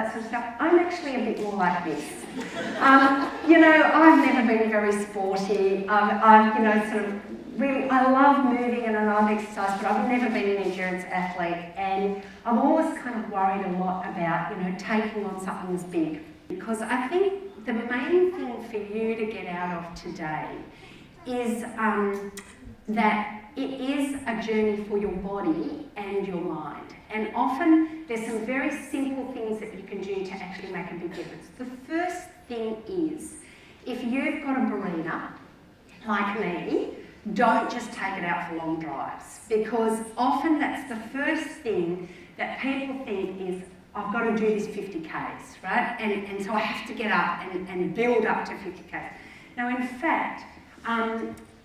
that sort of stuff. I'm actually a bit more like this. You know, I've never been very sporty. I've you know, sort of really, I love moving and I love exercise, but I've never been an endurance athlete, and I'm always kind of worried a lot about, you know, taking on something as big. Because I think the main thing for you to get out of today is that it is a journey for your body and your mind. And often there's some very simple things that you can do to actually make a big difference. The first thing is, if you've got a Barina, like me, don't just take it out for long drives, because often that's the first thing that people think is, I've got to do this 50 Ks, right? And so I have to get up and build up to 50 Ks. Now, in fact,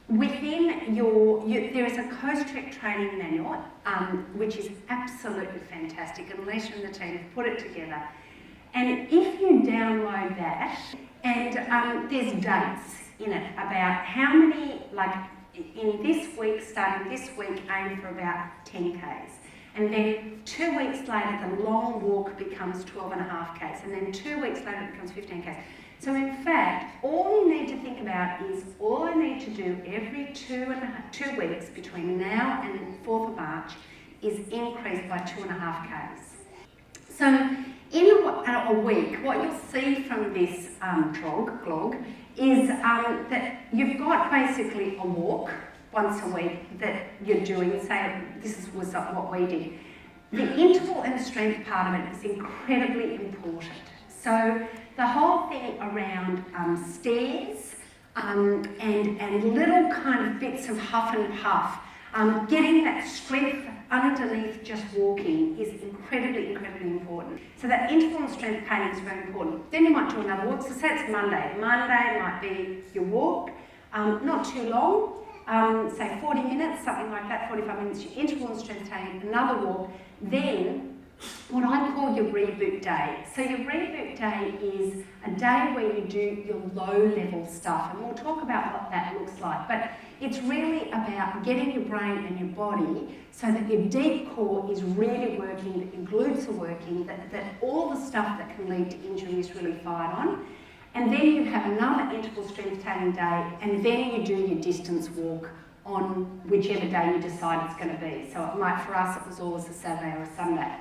within there is a Coast Trek training manual, which is absolutely fantastic, and Lisa and the team have put it together. And if you download that, and there's dates in it about how many, like in this week, starting this week, aim for about 10 Ks. And then 2 weeks later, the long walk becomes 12.5 Ks. And then 2 weeks later, it becomes 15 Ks. So in fact, all you need to think about is all I need to do every 2 weeks between now and 4th of March is increase by 2.5 Ks. So in a week, what you'll see from this blog is that you've got basically a walk once a week that you're doing. Say this was what we did. The interval and the strength part of it is incredibly important. So the whole thing around stairs and little kind of bits of huff and puff, getting that strength underneath just walking is incredibly, incredibly important. So that interval and strength training is very important. Then you might do another walk. So say it's Monday. Monday might be your walk, not too long, say 40 minutes, something like that, 45 minutes, your interval and strength training, another walk. Then what I call your reboot day. So your reboot day is a day where you do your low-level stuff, and we'll talk about what that looks like. But it's really about getting your brain and your body so that your deep core is really working, that your glutes are working, that all the stuff that can lead to injury is really fired on. And then you have another interval strength training day, and then you do your distance walk on whichever day you decide it's going to be. So it might, for us, it was always a Saturday or a Sunday.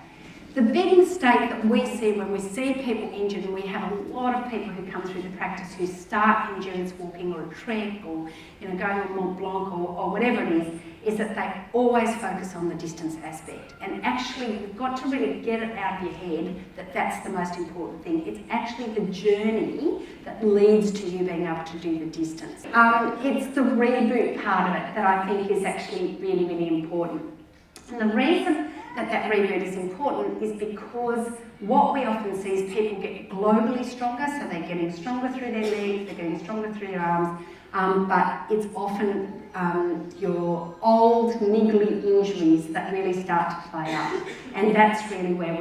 The big mistake that we see when we see people injured, and we have a lot of people who come through the practice who start endurance walking or a trek or going on Mont Blanc or whatever it is that they always focus on the distance aspect. And actually, you've got to really get it out of your head that that's the most important thing. It's actually the journey that leads to you being able to do the distance. It's the reboot part of it that I think is actually really, really important. And the reason that reboot is important is because what we often see is people get globally stronger, so they're getting stronger through their legs, they're getting stronger through their arms, but it's often your old niggly injuries that really start to play up, and that's really where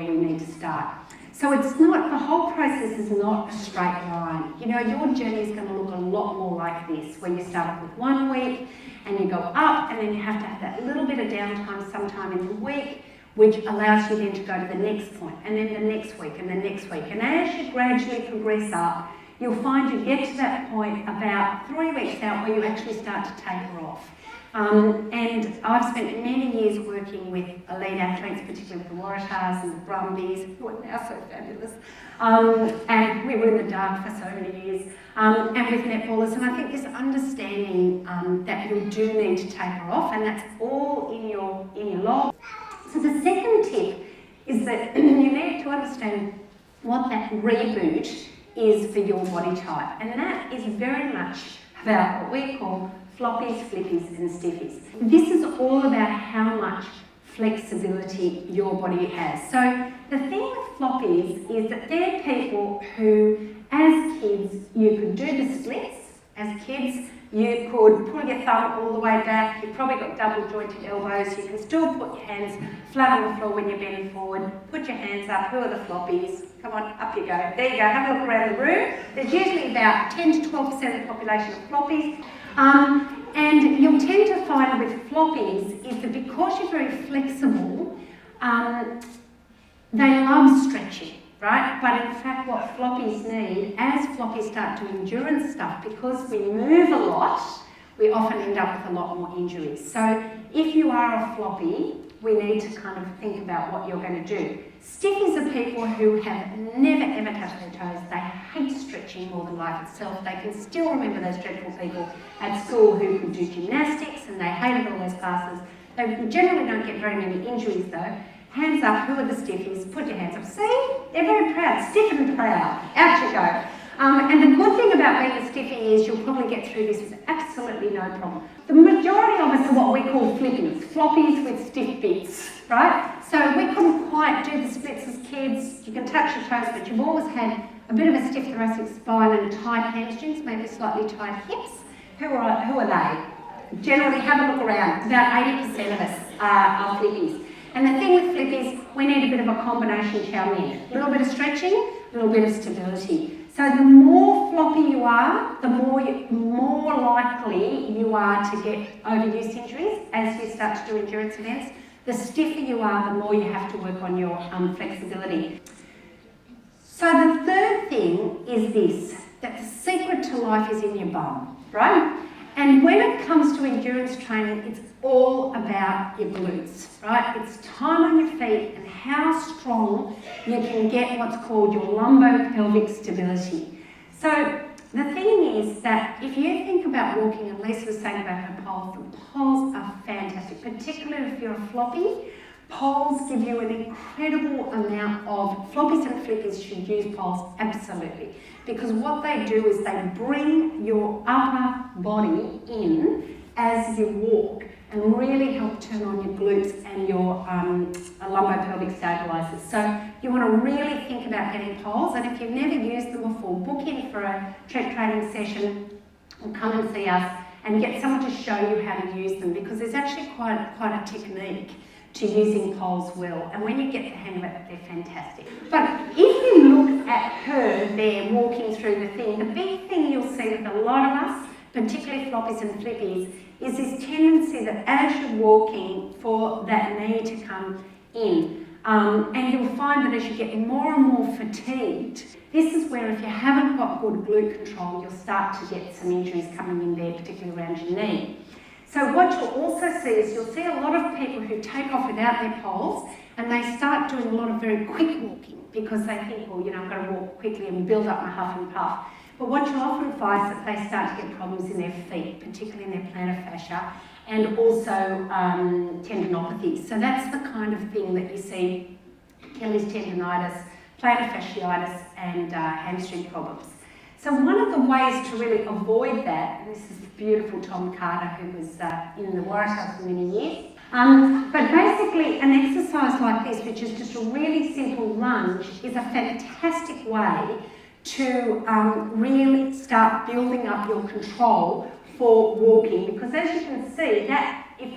we need to start. So it's not, the whole process is not a straight line. You know, your journey is going to look a lot more like this, where you start with 1 week and you go up, and then you have to have that little bit of downtime sometime in the week, which allows you then to go to the next point, and then the next week, and the next week. And as you gradually progress up, you'll find you get to that point about 3 weeks out where you actually start to taper off. And I've spent many years working with elite athletes, particularly with the Waratahs and the Brumbies, who are now so fabulous. And we were in the dark for so many years. And with netballers, and I think this understanding that you do need to taper off, and that's all in your log. So the second tip is that you need to understand what that reboot is for your body type, and that is very much about what we call floppies, flippies and stiffies. This is all about how much flexibility your body has. So the thing with floppies is that they're people who, as kids, you could do the splits. As kids, you could pull your thumb all the way back. You've probably got double jointed elbows. You can still put your hands flat on the floor when you're bending forward. Put your hands up. Who are the floppies? Come on, up you go. There you go. Have a look around the room. There's usually about 10 to 12% of the population of floppies. And you'll tend to find with floppies is that because you're very flexible, they love stretching, right? but in fact what floppies need, as floppies start doing endurance stuff, because we move a lot, we often end up with a lot more injuries. So if you are a floppy, we need to kind of think about what you're going to do. Stiffies are people who have never ever touched their toes. They hate stretching more than life itself. They can still remember those dreadful people at school who could do gymnastics and they hated all those classes. They generally don't get very many injuries though. Hands up, who are the stiffies? Put your hands up. See? They're very proud, stiff and proud. Out you go. And the good thing about being a stiffy is you'll probably get through this with absolutely no problem. The majority of us are what we call flippies, floppies with stiff bits, right? So we couldn't quite do the splits as kids. You can touch your toes, but you've always had a bit of a stiff thoracic spine and tight hamstrings, maybe slightly tight hips. Who are they? Generally, have a look around. About 80% of us are flippies. And the thing with flippies, we need a bit of a combination chow mein. A little bit of stretching, a little bit of stability. So the more floppy you are, the more likely you are to get overuse injuries as you start to do endurance events. The stiffer you are, the more you have to work on your flexibility. So the third thing is this, that the secret to life is in your bum, right? And when it comes to endurance training, it's all about your glutes, right? It's time on your feet and how strong you can get what's called your lumbopelvic stability. So the thing is that if you think about walking, and Lisa was saying about her poles, the poles are fantastic, particularly if you're a floppy. Poles give you an incredible amount of, floppies and flippies should use poles, absolutely. Because what they do is they bring your upper body in as you walk and really help turn on your glutes and your lumbopelvic stabilizers. So you want to really think about getting poles, and if you've never used them before, book in for a trek training session and come and see us and get someone to show you how to use them, because there's actually quite a technique to using poles well, and when you get the hang of it, they're fantastic. But if you look at her there walking through the thing, the big thing you'll see with a lot of us, particularly floppies and flippies, is this tendency that as you're walking for that knee to come in, and you'll find that as you get more and more fatigued, this is where if you haven't got good glute control, you'll start to get some injuries coming in there, particularly around your knee. So what you'll also see is you'll see a lot of people who take off without their poles and they start doing a lot of very quick walking because they think, well, I'm going to walk quickly and build up my huff and puff. But what you'll often find is that they start to get problems in their feet, particularly in their plantar fascia, and also tendinopathies. So that's the kind of thing that you see, Achilles tendonitis, plantar fasciitis, and hamstring problems. So one of the ways to really avoid that, and this is the beautiful Tom Carter who was in the Waratahs for many years, but basically an exercise like this, which is just a really simple lunge, is a fantastic way to really start building up your control for walking, because as you can see, that if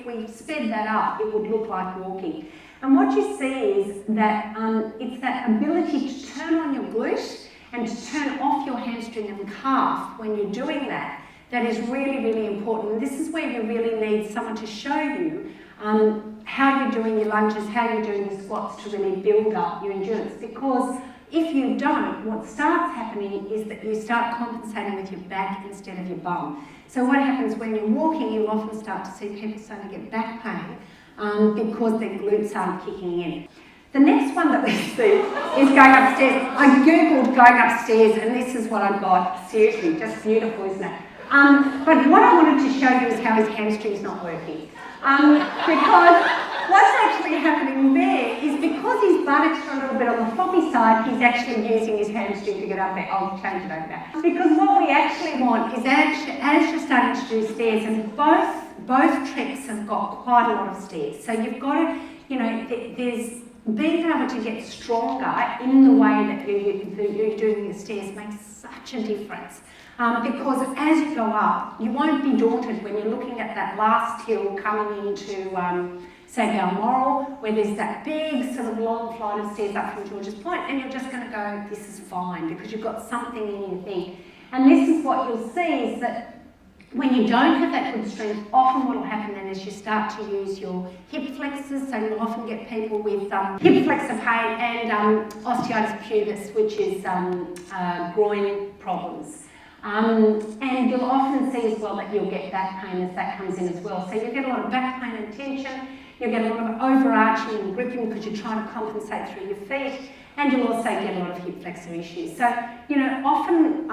we sped that up, it would look like walking. And what you see is that it's that ability to turn on your glute and to turn off your hamstring and calf when you're doing that, that is really, really important. And this is where you really need someone to show you how you're doing your lunges, how you're doing your squats to really build up your endurance. Because if you don't, what starts happening is that you start compensating with your back instead of your bum. So what happens when you're walking, you'll often start to see people starting to get back pain because their glutes aren't kicking in. The next one that we see is going upstairs. I googled going upstairs and this is what I got. Seriously, just beautiful, isn't it? But what I wanted to show you is how his hamstring's not working. Because what's actually happening there is because his buttocks are a little bit on the floppy side, he's actually using his hamstring to get up there. I'll change it over there. Because what we actually want is as you're starting to do stairs, and both treks have got quite a lot of stairs. So you've got to, there's being able to get stronger in the way that you're doing the stairs makes such a difference. Because as you go up, you won't be daunted when you're looking at that last hill coming into, say, Balmoral, where there's that big sort of long flight of stairs up from George's Point, and you're just going to go, this is fine, because you've got something in your thing. And this is what you'll see is that When you don't have that good strength, often what will happen then is you start to use your hip flexors, so you'll often get people with hip flexor pain and osteitis pubis, which is groin problems. And you'll often see as well that you'll get back pain as that comes in as well. So you'll get a lot of back pain and tension, you'll get a lot of overarching and gripping because you're trying to compensate through your feet, and you'll also get a lot of hip flexor issues. So, you know, often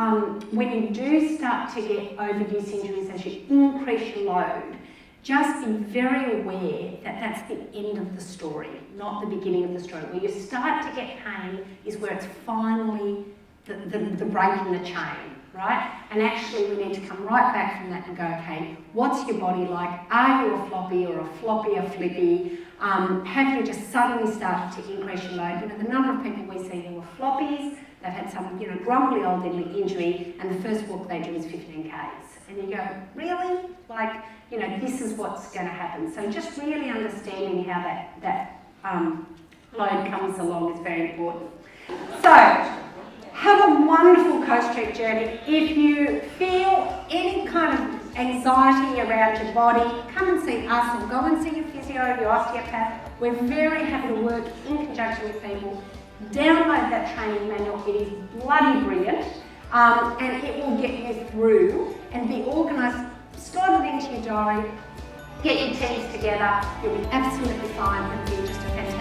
when you do start to get overuse injuries as you increase your load, just be very aware that that's the end of the story, not the beginning of the story. Where you start to get pain is where it's finally the break in the chain, right? And actually we need to come right back from that and go, okay, what's your body like? Are you a floppy or a floppy or flippy? Have you just suddenly started to increase your load? You know, the number of people we see who are floppies, they've had some, you know, grumbly old injury, and the first walk they do is 15 Ks. And you go, really? Like, you know, this is what's going to happen. So just really understanding how that load comes along is very important. So, have a wonderful Coast Trek journey. If you feel any kind of anxiety around your body, come and see us or go and see your physio, your osteopath. We're very happy to work in conjunction with people. Download that training manual. It is bloody brilliant, and it will get you through and be organised. Slot it into your diary, get your teams together. You'll be absolutely fine and be just a fantastic